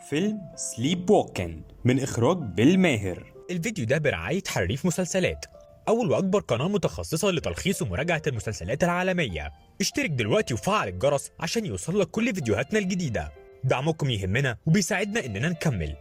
فيلم سليب ووكن من إخراج بيل ماهر. الفيديو ده برعاية حريف مسلسلات، أول وأكبر قناة متخصصة لتلخيص ومراجعة المسلسلات العالمية. اشترك دلوقتي وفعل الجرس عشان يوصلك كل فيديوهاتنا الجديدة. دعمكم يهمنا وبيساعدنا إننا نكمل.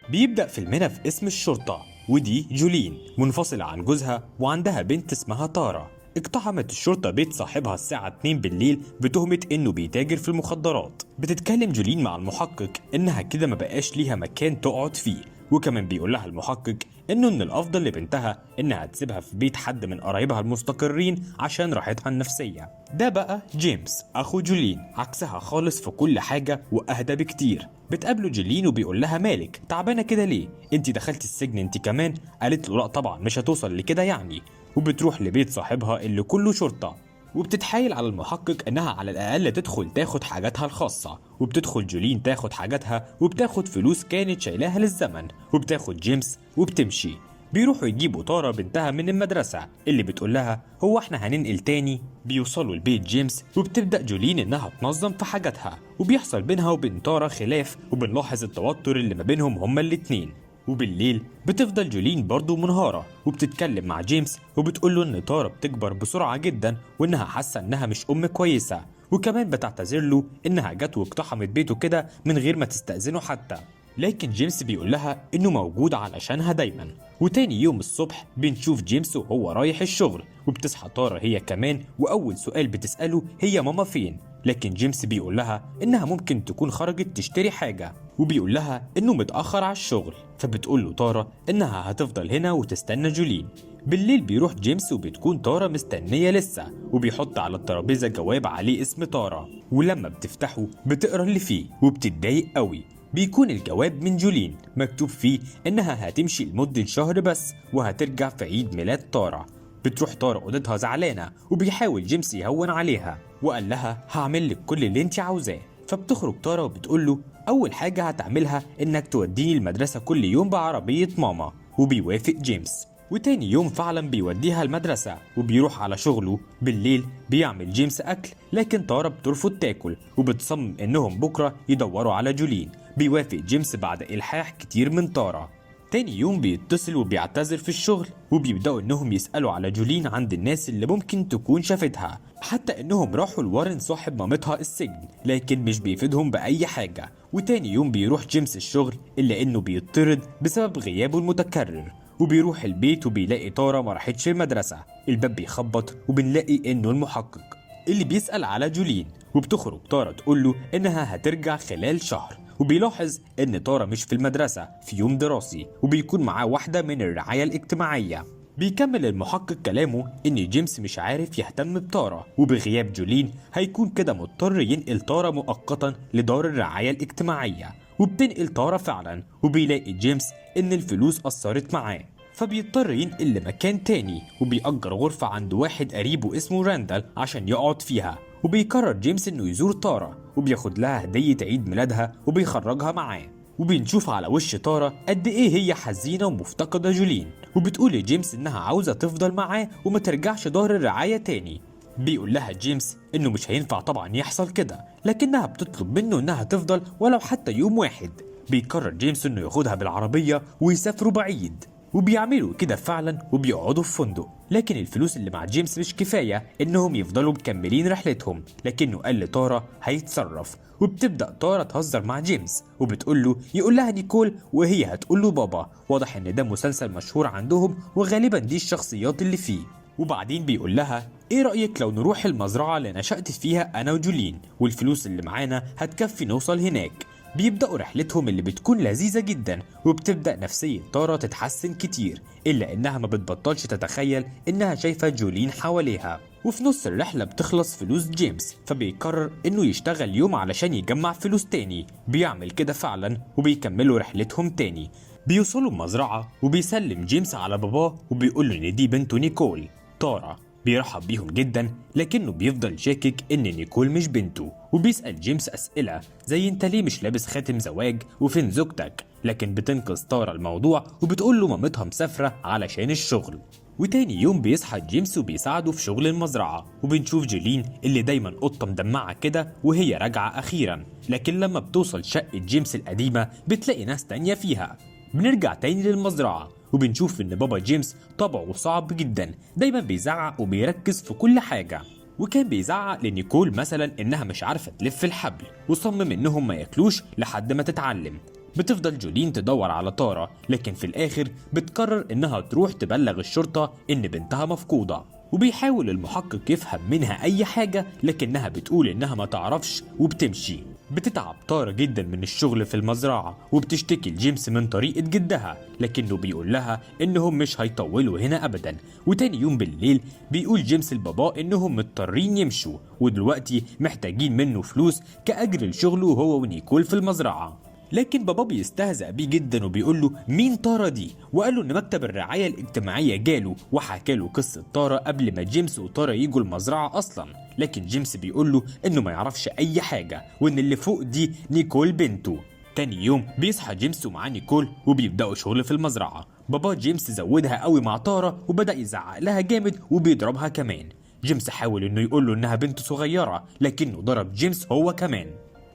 بيبدأ فيلمنا في اسم الشرطة، ودي جولين منفصلة عن جوزها وعندها بنت اسمها تارا. اقتحمت الشرطة بيت صاحبها الساعة 2 بالليل بتهمة انه بيتاجر في المخدرات. بتتكلم جولين مع المحقق انها كده ما بقاش ليها مكان تقعد فيه، وكمان بيقول لها المحقق انه من الافضل لبنتها انها تسيبها في بيت حد من قرايبها المستقرين عشان راحتها النفسية. ده بقى جيمس اخو جولين، عكسها خالص في كل حاجة واهدى بكتير. بتقابله جولين وبيقول لها مالك تعبانة كده ليه؟ انت دخلتي السجن انت كمان؟ قالت له لا طبعا مش هتوصل لكده يعني. وبتروح لبيت صاحبها اللي كله شرطة، وبتتحايل على المحقق انها على الاقل تدخل تاخد حاجاتها الخاصة. وبتدخل جولين تاخد حاجاتها وبتاخد فلوس كانت شايلاها للزمن، وبتاخد جيمس وبتمشي. بيروحوا يجيبوا تارا بنتها من المدرسة اللي بتقول لها هو احنا هننقل تاني؟ بيوصلوا لبيت جيمس وبتبدأ جولين انها تنظم في حاجاتها، وبيحصل بينها وبين تارا خلاف، وبنلاحظ التوتر اللي ما بينهم هما الاتنين. وبالليل بتفضل جولين برضو منهارة وبتتكلم مع جيمس وبتقوله ان تارا بتكبر بسرعة جدا وانها حاسة انها مش ام كويسة، وكمان بتعتذر له انها جت واقتحمت بيته كده من غير ما تستأذنه حتى. لكن جيمس بيقول لها انه موجود علشانها دايما. وتاني يوم الصبح بنشوف جيمس وهو رايح الشغل، وبتصحى تارا هي كمان، واول سؤال بتسأله هي ماما فين؟ لكن جيمس بيقول لها انها ممكن تكون خرجت تشتري حاجة، وبيقول لها انه متأخر على الشغل. فبتقول له تارا انها هتفضل هنا وتستنى جولين. بالليل بيروح جيمس وبتكون تارا مستنية لسه، وبيحط على الترابيزة جواب عليه اسم تارا، ولما بتفتحه بتقرا اللي فيه وبتتضايق قوي. بيكون الجواب من جولين مكتوب فيه انها هتمشي لمدة شهر بس وهترجع في عيد ميلاد تارا. بتروح تارا اوضتها زعلانة وبيحاول جيمس يهون عليها وقال لها هعمل لك كل اللي انت عاوزاه. فبتخرج تارا وبتقول له اول حاجة هتعملها انك توديني المدرسة كل يوم بعربية ماما، وبيوافق جيمس. وتاني يوم فعلا بيوديها المدرسة وبيروح على شغله. بالليل بيعمل جيمس اكل، لكن تارا بترفض تاكل وبتصمم انهم بكرة يدوروا على جولين. بيوافق جيمس بعد الحاح كتير من تارا. تاني يوم بيتصل وبيعتذر في الشغل، وبيبدأوا انهم يسألوا على جولين عند الناس اللي ممكن تكون شافتها، حتى انهم راحوا لوارن صاحب مامتها السجن، لكن مش بيفيدهم بأي حاجة. وتاني يوم بيروح جيمس الشغل إلا انه بيطرد بسبب غيابه المتكرر، وبيروح البيت وبيلاقي تارا ما راحتش المدرسة. الباب بيخبط وبنلاقي انه المحقق اللي بيسأل على جولين، وبتخرج تارا تقول له انها هترجع خلال شهر. وبيلاحظ ان تارا مش في المدرسة في يوم دراسي، وبيكون معاه واحدة من الرعاية الاجتماعية. بيكمل المحقق كلامه ان جيمس مش عارف يهتم بتارا، وبغياب جولين هيكون كده مضطر ينقل تارا مؤقتا لدار الرعاية الاجتماعية. وبتنقل تارا فعلا، وبيلاقي جيمس ان الفلوس أثرت معاه، فبيضطر ينقل لمكان تاني، وبيأجر غرفة عند واحد قريبه اسمه راندال عشان يقعد فيها. وبيقرر جيمس انه يزور تارا وبياخد لها هدية عيد ميلادها وبيخرجها معاه. وبنشوف على وش تارا قد ايه هي حزينة ومفتقدة جولين، وبتقول لجيمس انها عاوزة تفضل معاه وما ترجعش دار الرعاية تاني. بيقول لها جيمس انه مش هينفع طبعا يحصل كده، لكنها بتطلب منه انها تفضل ولو حتى يوم واحد. بيقرر جيمس انه ياخدها بالعربية ويسافروا بعيد، وبيعملوا كده فعلا وبيقعدوا في فندق. لكن الفلوس اللي مع جيمس مش كفاية انهم يفضلوا مكملين رحلتهم، لكنه قال لتارا هيتصرف. وبتبدأ تارا تهزر مع جيمس وبتقول له يقول لها نيكول وهي هتقول له بابا. واضح ان ده مسلسل مشهور عندهم وغالبا دي الشخصيات اللي فيه. وبعدين بيقول لها ايه رأيك لو نروح المزرعة اللي نشأت فيها انا وجولين، والفلوس اللي معانا هتكفي نوصل هناك. بيبدأوا رحلتهم اللي بتكون لذيذة جدا، وبتبدأ نفسية تارا تتحسن كتير، إلا إنها ما بتبطلش تتخيل إنها شايفة جولين حواليها. وفي نص الرحلة بتخلص فلوس جيمس، فبيقرر إنه يشتغل يوم علشان يجمع فلوس تاني. بيعمل كده فعلا وبيكملوا رحلتهم تاني. بيوصلوا المزرعة وبيسلم جيمس على باباه وبيقول له إن دي بنته نيكول. تارا بيرحب بيهم جدا، لكنه بيفضل شاكك ان نيكول مش بنته، وبيسأل جيمس أسئلة زي انت ليه مش لابس خاتم زواج وفين زوجتك. لكن بتنقذ تارا الموضوع وبتقول له مامتها مسافرة علشان الشغل. وتاني يوم بيصحى جيمس وبيساعده في شغل المزرعة، وبنشوف جولين اللي دايما قطة مدمعة كده وهي راجعة أخيرا، لكن لما بتوصل شقة جيمس القديمة بتلاقي ناس تانية فيها. بنرجع تاني للمزرعة وبنشوف إن بابا جيمس طبعه صعب جدا، دايما بيزعق وبيركز في كل حاجة، وكان بيزعق لنيكول مثلا إنها مش عارفة تلف الحبل، وصمم إنهم ما ياكلوش لحد ما تتعلم. بتفضل جولين تدور على تارا، لكن في الآخر بتقرر إنها تروح تبلغ الشرطة إن بنتها مفقودة، وبيحاول المحقق يفهم منها أي حاجة لكنها بتقول إنها ما تعرفش وبتمشي. بتتعب تارا جدا من الشغل في المزرعة وبتشتكي لجيمس من طريقة جدها، لكنه بيقول لها إنهم مش هيطولوا هنا أبدا. وتاني يوم بالليل بيقول جيمس لبابا إنهم مضطرين يمشوا ودلوقتي محتاجين منه فلوس كأجر لشغله هو ونيكول في المزرعة، لكن بابا بيستهزأ بيه جدا وبيقول له مين تارا دي، وقال له ان مكتب الرعاية الاجتماعية جاله وحكى له قصة تارا قبل ما جيمس وتارا يجوا المزرعة اصلا، لكن جيمس بيقول له انه ما يعرفش اي حاجة وان اللي فوق دي نيكول بنته. تاني يوم بيصحى جيمس ومعاه نيكول وبيبدأوا شغل في المزرعة. بابا جيمس زودها قوي مع تارا وبدأ يزعق لها جامد وبيضربها كمان. جيمس حاول انه يقول له انها بنت صغيرة لكنه ضرب جيمس هو كمان،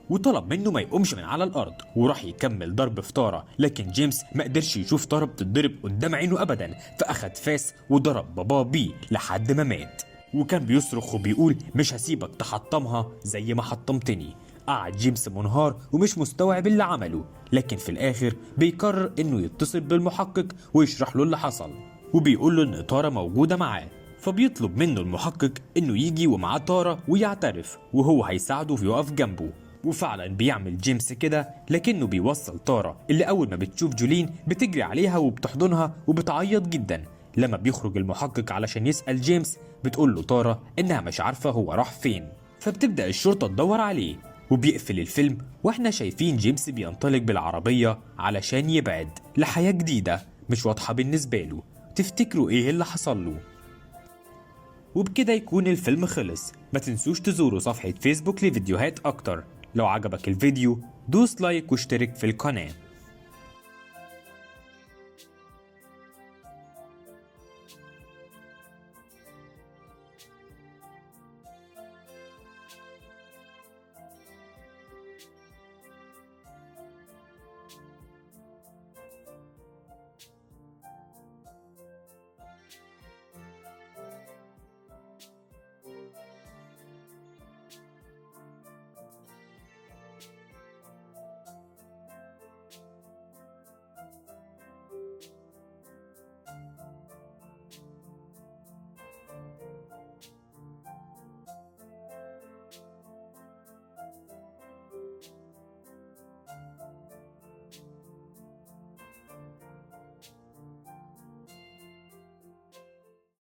وطلب منه ما يقومش من على الارض وراح يكمل ضرب في تارا، لكن جيمس ما قدرش يشوف تارا بتتضرب قدام عينه ابدا، فاخد فاس وضرب باباه بيه لحد ما مات، وكان بيصرخ وبيقول مش هسيبك تحطمها زي ما حطمتني. قعد جيمس منهار ومش مستوعب اللي عمله، لكن في الاخر بيقرر انه يتصل بالمحقق ويشرح له اللي حصل، وبيقول له ان تارا موجوده معاه، فبيطلب منه المحقق انه يجي ومعاه تارا ويعترف وهو هيساعده ويقف جنبه. وفعلا بيعمل جيمس كده، لكنه بيوصل تارا اللي اول ما بتشوف جولين بتجري عليها وبتحضنها وبتعيط جدا. لما بيخرج المحقق علشان يسأل جيمس بتقول له تارا انها مش عارفة هو راح فين، فبتبدأ الشرطة تدور عليه، وبيقفل الفيلم واحنا شايفين جيمس بينطلق بالعربية علشان يبعد لحياة جديدة مش واضحة بالنسبة له. تفتكروا ايه اللي حصل له؟ وبكده يكون الفيلم خلص. ما تنسوش تزوروا صفحة فيسبوك لفيديوهات اكتر. لو عجبك الفيديو دوس لايك واشترك في القناة.